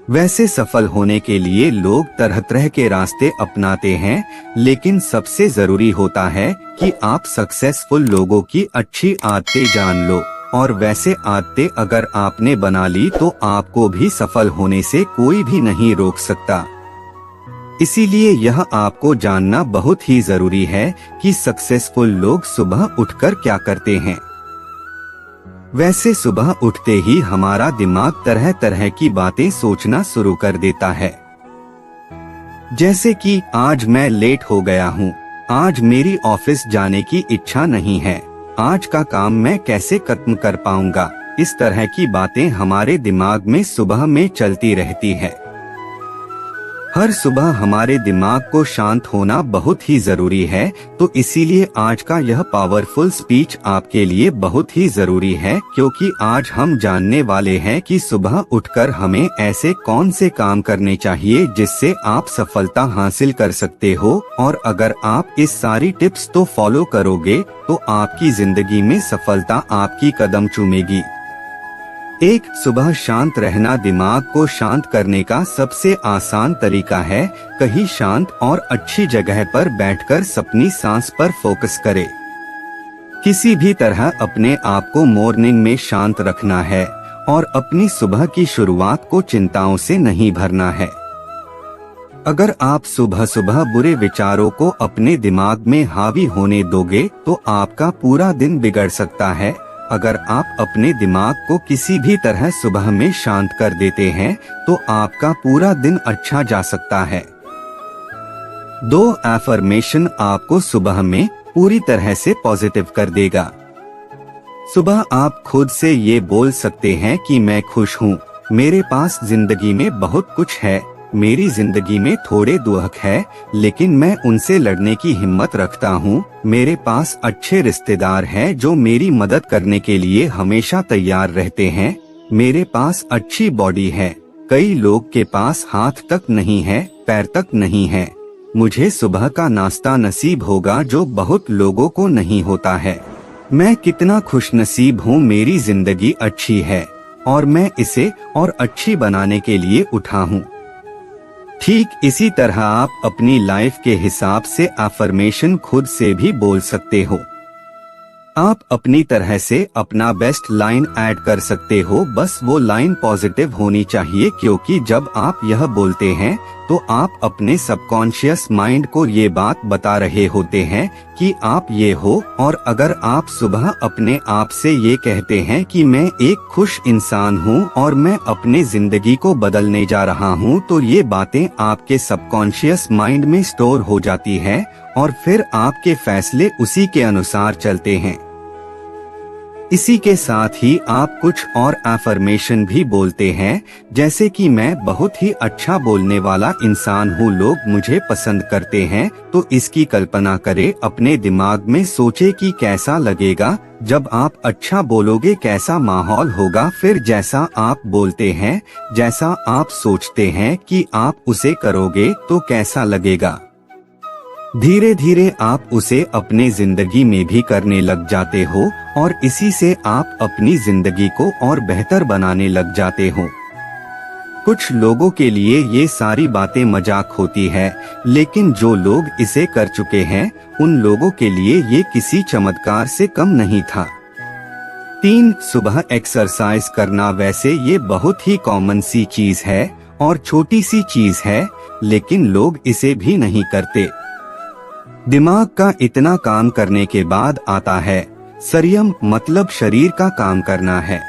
वैसे सफल होने के लिए लोग तरह तरह के रास्ते अपनाते हैं, लेकिन सबसे जरूरी होता है कि आप सक्सेसफुल लोगों की अच्छी आदतें जान लो, और वैसे आदतें अगर आपने बना ली तो आपको भी सफल होने से कोई भी नहीं रोक सकता। इसीलिए यह आपको जानना बहुत ही जरूरी है कि सक्सेसफुल लोग सुबह उठकर क्या करते हैं। वैसे सुबह उठते ही हमारा दिमाग तरह तरह की बातें सोचना शुरू कर देता है, जैसे कि आज मैं लेट हो गया हूँ, आज मेरी ऑफिस जाने की इच्छा नहीं है, आज का काम मैं कैसे खत्म कर पाऊंगा। इस तरह की बातें हमारे दिमाग में सुबह में चलती रहती है। हर सुबह हमारे दिमाग को शांत होना बहुत ही जरूरी है, तो इसीलिए आज का यह पावरफुल स्पीच आपके लिए बहुत ही जरूरी है, क्योंकि आज हम जानने वाले हैं कि सुबह उठकर हमें ऐसे कौन से काम करने चाहिए जिससे आप सफलता हासिल कर सकते हो, और अगर आप इस सारी टिप्स तो फॉलो करोगे तो आपकी जिंदगी में सफलता आपकी कदम चूमेगी। एक, सुबह शांत रहना दिमाग को शांत करने का सबसे आसान तरीका है। कहीं शांत और अच्छी जगह पर बैठकर अपनी सांस पर फोकस करें। किसी भी तरह अपने आप को मॉर्निंग में शांत रखना है और अपनी सुबह की शुरुआत को चिंताओं से नहीं भरना है। अगर आप सुबह सुबह बुरे विचारों को अपने दिमाग में हावी होने दोगे तो आपका पूरा दिन बिगड़ सकता है। अगर आप अपने दिमाग को किसी भी तरह सुबह में शांत कर देते हैं तो आपका पूरा दिन अच्छा जा सकता है। 2 एफर्मेशन आपको सुबह में पूरी तरह से पॉजिटिव कर देगा। सुबह आप खुद से ये बोल सकते हैं कि मैं खुश हूँ, मेरे पास जिंदगी में बहुत कुछ है, मेरी जिंदगी में थोड़े दुख है लेकिन मैं उनसे लड़ने की हिम्मत रखता हूँ, मेरे पास अच्छे रिश्तेदार हैं जो मेरी मदद करने के लिए हमेशा तैयार रहते हैं, मेरे पास अच्छी बॉडी है, कई लोग के पास हाथ तक नहीं है, पैर तक नहीं है, मुझे सुबह का नाश्ता नसीब होगा जो बहुत लोगों को नहीं होता है, मैं कितना खुशनसीब हूँ, मेरी जिंदगी अच्छी है और मैं इसे और अच्छी बनाने के लिए उठा हूँ। ठीक इसी तरह आप अपनी लाइफ के हिसाब से अफर्मेशन खुद से भी बोल सकते हो। आप अपनी तरह से अपना बेस्ट लाइन ऐड कर सकते हो, बस वो लाइन पॉजिटिव होनी चाहिए, क्योंकि जब आप यह बोलते हैं तो आप अपने सबकॉन्शियस माइंड को ये बात बता रहे होते हैं कि आप ये हो। और अगर आप सुबह अपने आप से ये कहते हैं कि मैं एक खुश इंसान हूँ और मैं अपने जिंदगी को बदलने जा रहा हूँ, तो ये बातें आपके सबकॉन्शियस माइंड में स्टोर हो जाती है और फिर आपके फैसले उसी के अनुसार चलते हैं। इसी के साथ ही आप कुछ और अफर्मेशन भी बोलते हैं, जैसे कि मैं बहुत ही अच्छा बोलने वाला इंसान हूँ, लोग मुझे पसंद करते हैं। तो इसकी कल्पना करें, अपने दिमाग में सोचे कि कैसा लगेगा जब आप अच्छा बोलोगे, कैसा माहौल होगा, फिर जैसा आप बोलते हैं, जैसा आप सोचते हैं कि आप उसे करोगे तो कैसा लगेगा। धीरे धीरे आप उसे अपने जिंदगी में भी करने लग जाते हो और इसी से आप अपनी जिंदगी को और बेहतर बनाने लग जाते हो। कुछ लोगों के लिए ये सारी बातें मजाक होती है, लेकिन जो लोग इसे कर चुके हैं उन लोगों के लिए ये किसी चमत्कार से कम नहीं था। 3, सुबह एक्सरसाइज करना। वैसे ये बहुत ही कॉमन सी चीज है और छोटी सी चीज है, लेकिन लोग इसे भी नहीं करते। दिमाग का इतना काम करने के बाद आता है संयम, मतलब शरीर का काम करना है।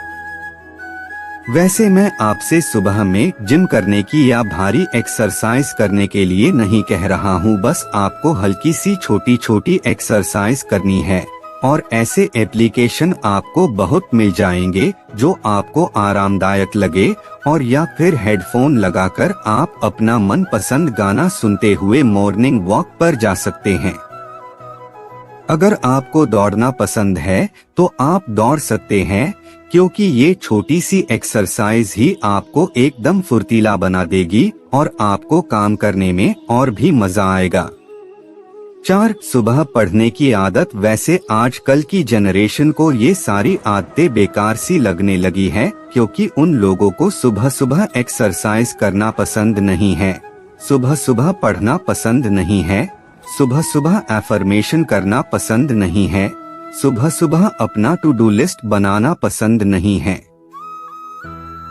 वैसे मैं आपसे सुबह में जिम करने की या भारी एक्सरसाइज करने के लिए नहीं कह रहा हूँ, बस आपको हल्की सी छोटी छोटी एक्सरसाइज करनी है और ऐसे एप्लीकेशन आपको बहुत मिल जाएंगे जो आपको आरामदायक लगे, और या फिर हेडफोन लगाकर आप अपना मनपसंद गाना सुनते हुए मॉर्निंग वॉक पर जा सकते हैं। अगर आपको दौड़ना पसंद है तो आप दौड़ सकते हैं, क्योंकि ये छोटी सी एक्सरसाइज ही आपको एकदम फुर्तीला बना देगी और आपको काम करने में और भी मजा आएगा। 4. सुबह पढ़ने की आदत। वैसे आजकल की जनरेशन को ये सारी आदतें बेकार सी लगने लगी है, क्योंकि उन लोगों को सुबह सुबह एक्सरसाइज करना पसंद नहीं है, सुबह सुबह पढ़ना पसंद नहीं है, सुबह सुबह एफर्मेशन करना पसंद नहीं है, सुबह सुबह अपना टू डू लिस्ट बनाना पसंद नहीं है।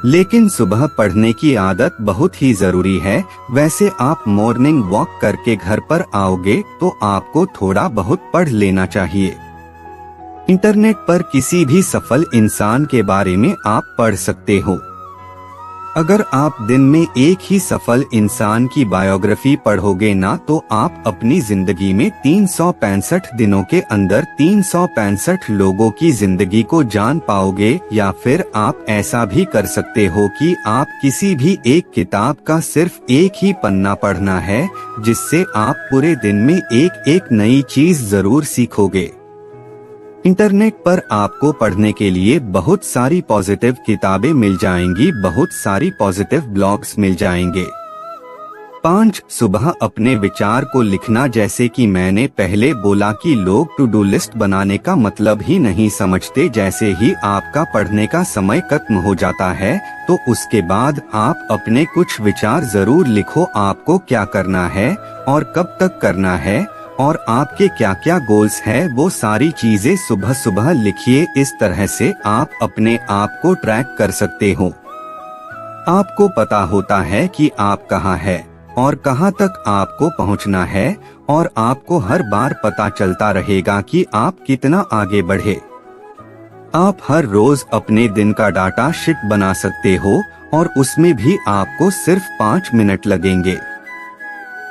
लेकिन सुबह पढ़ने की आदत बहुत ही जरूरी है। वैसे आप मॉर्निंग वॉक करके घर पर आओगे तो आपको थोड़ा बहुत पढ़ लेना चाहिए। इंटरनेट पर किसी भी सफल इंसान के बारे में आप पढ़ सकते हो। अगर आप दिन में एक ही सफल इंसान की बायोग्राफी पढ़ोगे ना, तो आप अपनी जिंदगी में 365 दिनों के अंदर 365 लोगों की जिंदगी को जान पाओगे। या फिर आप ऐसा भी कर सकते हो कि आप किसी भी एक किताब का सिर्फ एक ही पन्ना पढ़ना है, जिससे आप पूरे दिन में एक एक नई चीज जरूर सीखोगे। इंटरनेट पर आपको पढ़ने के लिए बहुत सारी पॉजिटिव किताबें मिल जाएंगी, बहुत सारी पॉजिटिव ब्लॉग्स मिल जाएंगे। 5. सुबह अपने विचार को लिखना। जैसे कि मैंने पहले बोला कि लोग टू डू लिस्ट बनाने का मतलब ही नहीं समझते। जैसे ही आपका पढ़ने का समय खत्म हो जाता है, तो उसके बाद आप अपने कुछ विचार जरूर लिखो। आपको क्या करना है और कब तक करना है और आपके क्या क्या गोल्स है, वो सारी चीजें सुबह सुबह लिखिए। इस तरह से आप अपने आप को ट्रैक कर सकते हो। आपको पता होता है कि आप कहाँ है और कहाँ तक आपको पहुँचना है, और आपको हर बार पता चलता रहेगा कि आप कितना आगे बढ़े। आप हर रोज अपने दिन का डाटा शीट बना सकते हो, और उसमें भी आपको सिर्फ 5 मिनट लगेंगे।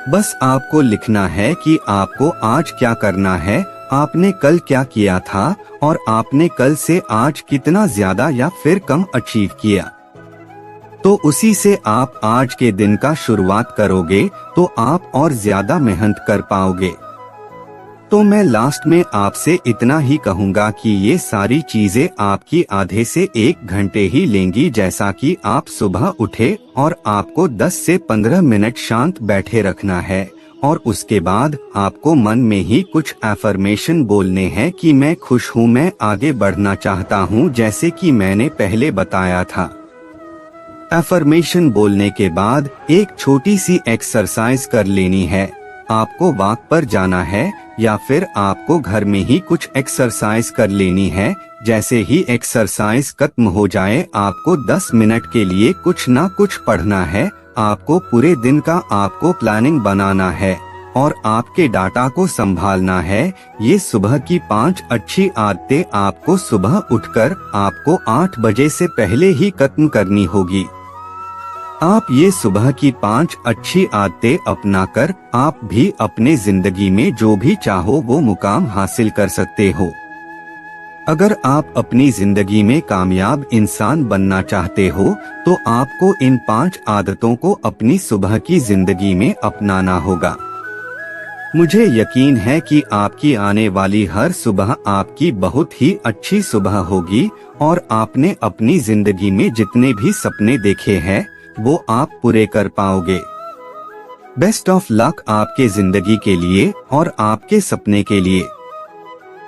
बस आपको लिखना है कि आपको आज क्या करना है, आपने कल क्या किया था, और आपने कल से आज कितना ज्यादा या फिर कम अचीव किया। तो उसी से आप आज के दिन का शुरुआत करोगे तो आप और ज्यादा मेहनत कर पाओगे। तो मैं लास्ट में आपसे इतना ही कहूँगा कि ये सारी चीजें आपकी आधे से 1 घंटे ही लेंगी। जैसा कि आप सुबह उठे और आपको 10 से 15 मिनट शांत बैठे रखना है, और उसके बाद आपको मन में ही कुछ एफर्मेशन बोलने हैं कि मैं खुश हूँ, मैं आगे बढ़ना चाहता हूँ, जैसे कि मैंने पहले बताया था। एफर्मेशन बोलने के बाद एक छोटी सी एक्सरसाइज कर लेनी है। आपको वॉक पर जाना है या फिर आपको घर में ही कुछ एक्सरसाइज कर लेनी है। जैसे ही एक्सरसाइज खत्म हो जाए, आपको 10 मिनट के लिए कुछ ना कुछ पढ़ना है। आपको पूरे दिन का आपको प्लानिंग बनाना है और आपके डाटा को संभालना है। ये सुबह की 5 अच्छी आदतें आपको सुबह उठकर आपको 8 बजे से पहले ही खत्म करनी होगी। आप ये सुबह की 5 अच्छी आदतें अपनाकर आप भी अपने जिंदगी में जो भी चाहो वो मुकाम हासिल कर सकते हो। अगर आप अपनी जिंदगी में कामयाब इंसान बनना चाहते हो, तो आपको इन 5 आदतों को अपनी सुबह की जिंदगी में अपनाना होगा। मुझे यकीन है कि आपकी आने वाली हर सुबह आपकी बहुत ही अच्छी सुबह होगी, और आपने अपनी जिंदगी में जितने भी सपने देखे हैं वो आप पूरे कर पाओगे। बेस्ट ऑफ लक आपके जिंदगी के लिए और आपके सपने के लिए।